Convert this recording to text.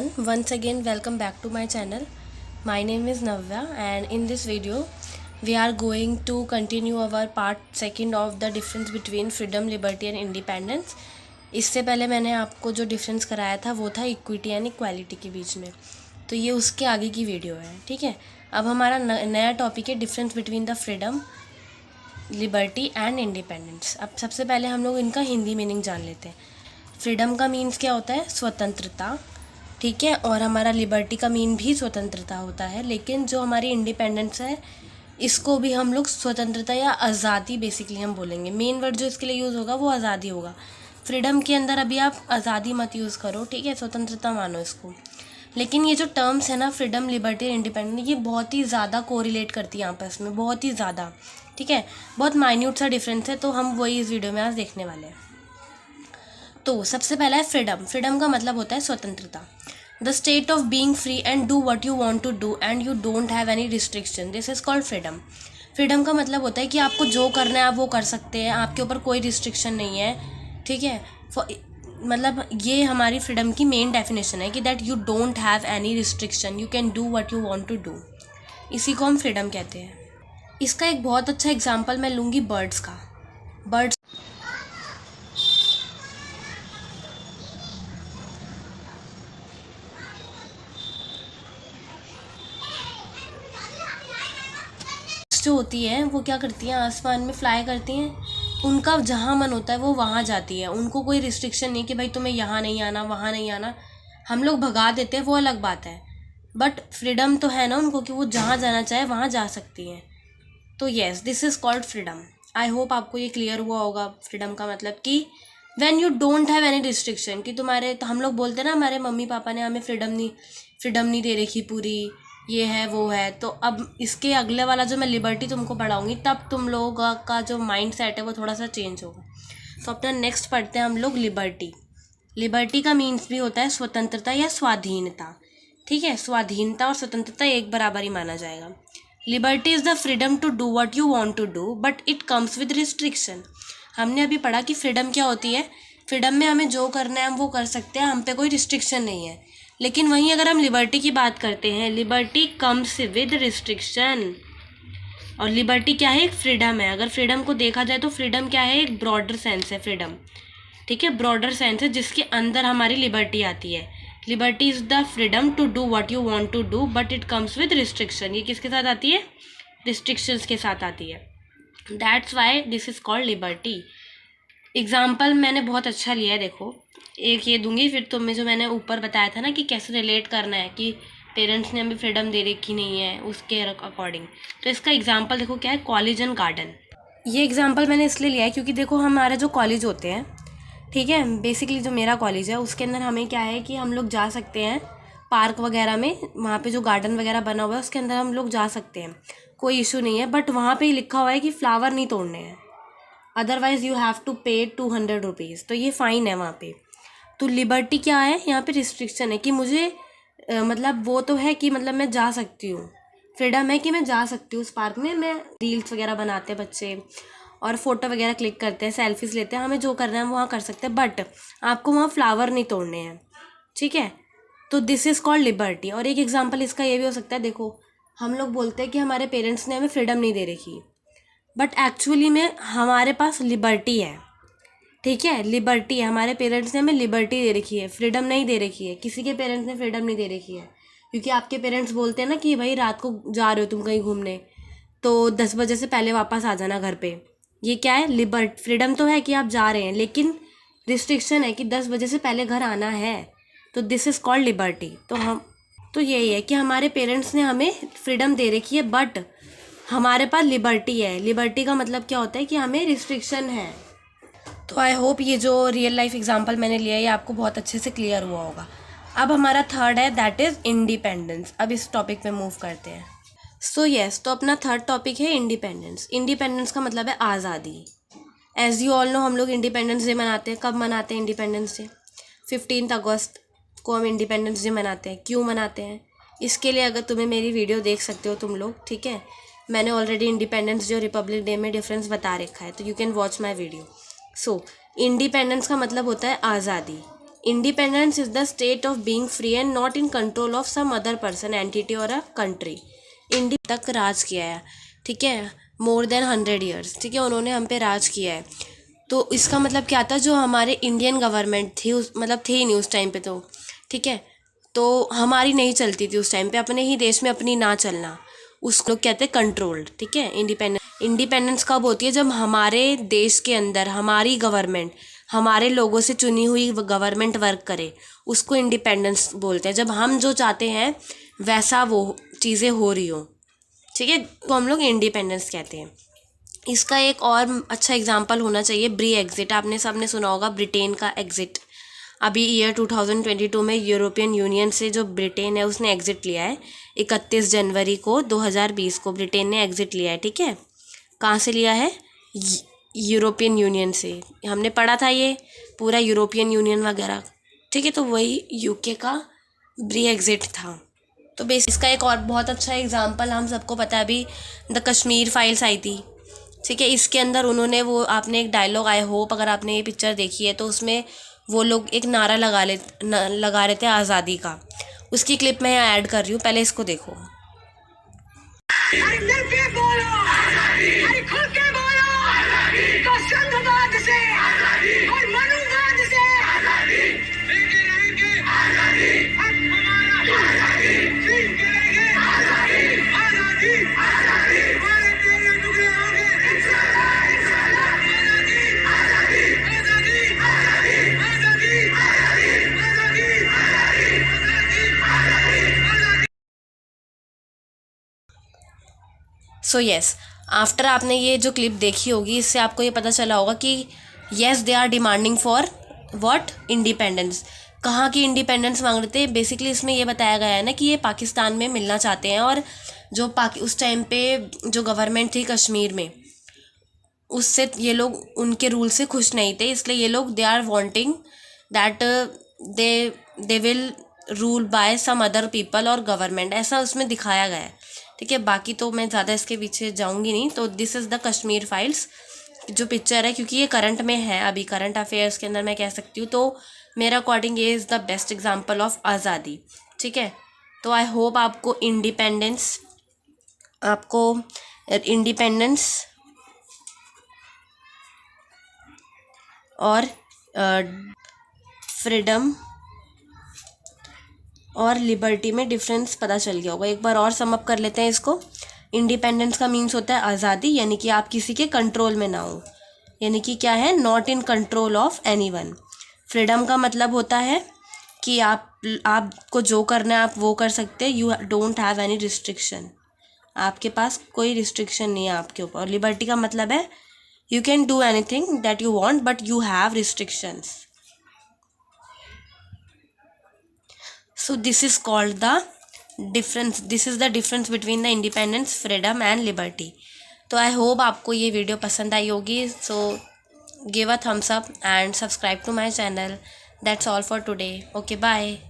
everyone, once again welcome back to my channel. My name is Navya and in this video we are going to continue our part second of the difference between freedom, liberty and independence. इससे पहले मैंने आपको जो difference कराया था वो था equity यानी इक्वालिटी के बीच में, तो ये उसके आगे की वीडियो है। ठीक है, अब हमारा नया टॉपिक है difference between the freedom, liberty and independence. अब सबसे पहले हम लोग इनका हिंदी मीनिंग जान लेते हैं। फ्रीडम का मीन्स क्या होता है? स्वतंत्रता। ठीक है, और हमारा लिबर्टी का मीन भी स्वतंत्रता होता है, लेकिन जो हमारी इंडिपेंडेंस है इसको भी हम लोग स्वतंत्रता या आज़ादी बेसिकली हम बोलेंगे। मेन वर्ड जो इसके लिए यूज़ होगा वो आज़ादी होगा। फ्रीडम के अंदर अभी आप आज़ादी मत यूज़ करो, ठीक है, स्वतंत्रता मानो इसको। लेकिन ये जो टर्म्स है ना, फ्रीडम, लिबर्टी, इंडिपेंडेंस, ये बहुत ही ज़्यादा कोरिलेट करती है आपस में, बहुत ही ज़्यादा। ठीक है, बहुत माइन्यूट सा डिफरेंस है, तो हम वही इस वीडियो में आज देखने वाले हैं। तो सबसे पहला है फ्रीडम। फ्रीडम का मतलब होता है स्वतंत्रता। The state of being free and do what you want to do and you don't have any restriction, this is called freedom. Freedom का मतलब होता है कि आपको जो करना है आप वो कर सकते हैं, आपके ऊपर कोई रिस्ट्रिक्शन नहीं है। ठीक है, मतलब ये हमारी फ्रीडम की मेन डेफिनेशन है कि that you don't have any restriction, you can do what you want to do. इसी को हम फ्रीडम कहते हैं। इसका एक बहुत अच्छा एग्जांपल मैं लूँगी बर्ड्स का। बर्ड्स जो होती है वो क्या करती हैं, आसमान में फ्लाई करती हैं। उनका जहाँ मन होता है वो वहाँ जाती है, उनको कोई रिस्ट्रिक्शन नहीं कि भाई तुम्हें यहाँ नहीं आना, वहाँ नहीं आना। हम लोग भगा देते हैं, वो अलग बात है, बट फ्रीडम तो है ना उनको कि वो जहाँ जाना चाहे वहाँ जा सकती हैं। तो yes, this is called freedom. I hope आपको ये क्लियर हुआ होगा। फ्रीडम का मतलब कि when you don't have any restriction, कि तुम्हारे, तो हम लोग बोलते हैं ना हमारे मम्मी पापा ने हमें फ्रीडम नहीं दे रखी पूरी, ये है वो है। तो अब इसके अगले वाला जो मैं लिबर्टी तुमको पढ़ाऊँगी, तब तुम लोगों का जो माइंड सेट है वो थोड़ा सा चेंज होगा। तो अपना नेक्स्ट पढ़ते हैं हम लोग लिबर्टी। लिबर्टी का मीन्स भी होता है स्वतंत्रता या स्वाधीनता। ठीक है, स्वाधीनता और स्वतंत्रता एक बराबर ही माना जाएगा। Liberty is the freedom to do what you want to do but it comes with restriction. हमने अभी पढ़ा कि फ्रीडम क्या होती है। फ्रीडम में हमें जो करना है हम वो कर सकते हैं, हम पे कोई रिस्ट्रिक्शन नहीं है। लेकिन वहीं अगर हम लिबर्टी की बात करते हैं, लिबर्टी कम्स विद रिस्ट्रिक्शन। और लिबर्टी क्या है? एक फ्रीडम है। अगर फ्रीडम को देखा जाए तो फ्रीडम क्या है? एक ब्रॉडर सेंस है फ्रीडम। ठीक है, ब्रॉडर सेंस है जिसके अंदर हमारी लिबर्टी आती है। Liberty is the freedom to do what you want to do but it comes with restriction. ये किसके साथ आती है? रिस्ट्रिक्शंस के साथ आती है। That's why this is called liberty. Example मैंने बहुत अच्छा लिया है, देखो एक ये दूंगी, फिर तुम्हें जो मैंने ऊपर बताया था ना कि कैसे रिलेट करना है कि पेरेंट्स ने हमें फ्रीडम दे रखी नहीं है उसके अकॉर्डिंग। तो इसका एग्जाम्पल देखो क्या है, कॉलेज एंड गार्डन। ये एग्जाम्पल मैंने इसलिए लिया है क्योंकि देखो हमारे जो कॉलेज होते हैं, ठीक है, बेसिकली जो मेरा कॉलेज है उसके अंदर हमें क्या है कि हम लोग जा सकते हैं पार्क वगैरह में, वहाँ पे जो गार्डन वगैरह बना हुआ है उसके अंदर हम लोग जा सकते हैं, कोई इशू नहीं है। बट वहाँ पे लिखा हुआ है कि फ्लावर नहीं तोड़ने हैं, अदरवाइज़ यू हैव टू पे 200 रुपीज़, तो ये फ़ाइन है वहाँ पे। तो लिबर्टी क्या है? यहाँ पे रिस्ट्रिक्शन है कि मुझे मतलब वो तो है कि मतलब मैं जा सकती हूँ, फ्रीडम है कि मैं जा सकती हूँ उस पार्क में। मैं रील्स वगैरह बनाते हैं बच्चे और फ़ोटो वगैरह क्लिक करते हैं, सेल्फीज़ लेते हैं, हमें जो करना है हम वहाँ कर सकते हैं, बट आपको वहाँ फ्लावर नहीं तोड़ने हैं। ठीक है, तो दिस इज़ कॉल्ड लिबर्टी। और एक एग्जांपल इसका ये भी हो सकता है, देखो हम लोग बोलते हैं कि हमारे पेरेंट्स ने हमें फ्रीडम नहीं दे रखी, बट एक्चुअली में हमारे पास लिबर्टी है। ठीक है, लिबर्टी है, हमारे पेरेंट्स ने हमें लिबर्टी दे रखी है, फ्रीडम नहीं दे रखी है। किसी के पेरेंट्स ने फ्रीडम नहीं दे रखी है, क्योंकि आपके पेरेंट्स बोलते हैं ना कि भाई रात को जा रहे हो तुम कहीं घूमने तो 10 बजे से पहले वापस आ जाना घर पे। ये क्या है? फ्रीडम तो है कि आप जा रहे हैं, लेकिन रिस्ट्रिक्शन है कि 10 बजे से पहले घर आना है। तो दिस इज़ कॉल्ड लिबर्टी। तो यही है कि हमारे पेरेंट्स ने हमें फ्रीडम दे रखी है, बट हमारे पास लिबर्टी है। लिबर्टी का मतलब क्या होता है कि हमें रिस्ट्रिक्शन है। तो आई होप ये जो रियल लाइफ एग्जांपल मैंने लिया है ये आपको बहुत अच्छे से क्लियर हुआ होगा। अब हमारा थर्ड है, दैट इज़ इंडिपेंडेंस। अब इस टॉपिक पे मूव करते हैं। सो येस, तो अपना थर्ड टॉपिक है इंडिपेंडेंस। इंडिपेंडेंस का मतलब है आज़ादी। एज़ यू ऑल नो, हम लोग इंडिपेंडेंस डे मनाते हैं। कब मनाते हैं इंडिपेंडेंस डे? 15 अगस्त को हम इंडिपेंडेंस डे मनाते हैं। क्यों मनाते हैं? इसके लिए अगर तुम्हें मेरी वीडियो देख सकते हो तुम लोग, ठीक है, मैंने ऑलरेडी इंडिपेंडेंस डे और रिपब्लिक डे में डिफरेंस बता रखा है, तो you can watch my video. So independence का मतलब होता है आज़ादी। Independence is the state of being free and not in control of some other person, entity और अ कंट्री। इंडिया तक राज किया है, ठीक है, मोर देन 100 ईयर्स, ठीक है, उन्होंने हम पे राज किया है। तो इसका मतलब क्या था, जो हमारे इंडियन गवर्नमेंट थी उस मतलब थी नहीं उस टाइम पे, तो ठीक है, तो हमारी नहीं चलती थी उस टाइम पे, अपने ही देश में अपनी ना चलना, उसको कहते हैं कंट्रोल्ड, ठीक है। इंडिपेंडेंस कब होती है, जब हमारे देश के अंदर हमारी गवर्नमेंट हमारे लोगों से चुनी हुई गवर्नमेंट वर्क करे, उसको इंडिपेंडेंस बोलते हैं। जब हम जो चाहते हैं वैसा वो चीज़ें हो रही हो, ठीक है, तो हम लोग इंडिपेंडेंस कहते हैं। इसका एक और अच्छा एग्जांपल होना चाहिए ब्री एग्जिट। आपने सबने सुना होगा ब्रिटेन का एग्जिट। अभी ईयर 2022 में यूरोपियन यूनियन से जो ब्रिटेन है उसने एग्जिट लिया है। 31 जनवरी को 2020 को ब्रिटेन ने एग्जिट लिया है, ठीक है। कहाँ से लिया है, यूरोपियन यूनियन से। हमने पढ़ा था ये पूरा यूरोपियन यूनियन वगैरह, ठीक है, तो वही यूके का ब्री एग्जिट था। तो बेस इसका एक और बहुत अच्छा एग्जांपल हम सबको पता है, अभी द कश्मीर फाइल्स आई थी, ठीक है। इसके अंदर उन्होंने वो आपने एक डायलॉग, आई होप अगर आपने ये पिक्चर देखी है तो उसमें वो लोग एक नारा लगा रहे थे आज़ादी का। उसकी क्लिप मैं यहाँ ऐड कर रही हूँ, पहले इसको देखो। सो येस, आफ्टर आपने ये जो क्लिप देखी होगी, इससे आपको ये पता चला होगा कि yes they are demanding for what, independence. कहाँ की इंडिपेंडेंस मांग रहे थे, बेसिकली इसमें ये बताया गया है ना कि ये पाकिस्तान में मिलना चाहते हैं, और जो उस टाइम पे जो गवर्नमेंट थी कश्मीर में, उससे ये लोग उनके रूल से खुश नहीं थे, इसलिए ये लोग they are wanting that they will rule by some other people और गवर्नमेंट, ऐसा उसमें दिखाया गया है, ठीक है। बाकी तो मैं ज़्यादा इसके पीछे जाऊंगी नहीं। तो this is the Kashmir files जो पिक्चर है, क्योंकि ये करंट में है, अभी करंट अफेयर्स के अंदर मैं कह सकती हूँ, तो मेरे अकॉर्डिंग ये is the best example of आज़ादी, ठीक है। तो आई होप आपको इंडिपेंडेंस और फ्रीडम और लिबर्टी में डिफरेंस पता चल गया होगा। एक बार और समअप कर लेते हैं इसको। इंडिपेंडेंस का मीन्स होता है आज़ादी, यानी कि आप किसी के कंट्रोल में ना हो, यानी कि क्या है, not in control of anyone. Freedom का मतलब होता है कि आपको जो करना है आप वो कर सकते हैं, you don't have any restriction, आपके पास कोई रिस्ट्रिक्शन नहीं है आपके ऊपर। और लिबर्टी का मतलब है you can do anything that you want but you have restrictions. So this is called the difference. This is the difference between the independence, freedom and liberty. तो आई होप आपको ये वीडियो पसंद आई होगी. So give a thumbs up and subscribe to my channel. That's all for today. Okay, bye.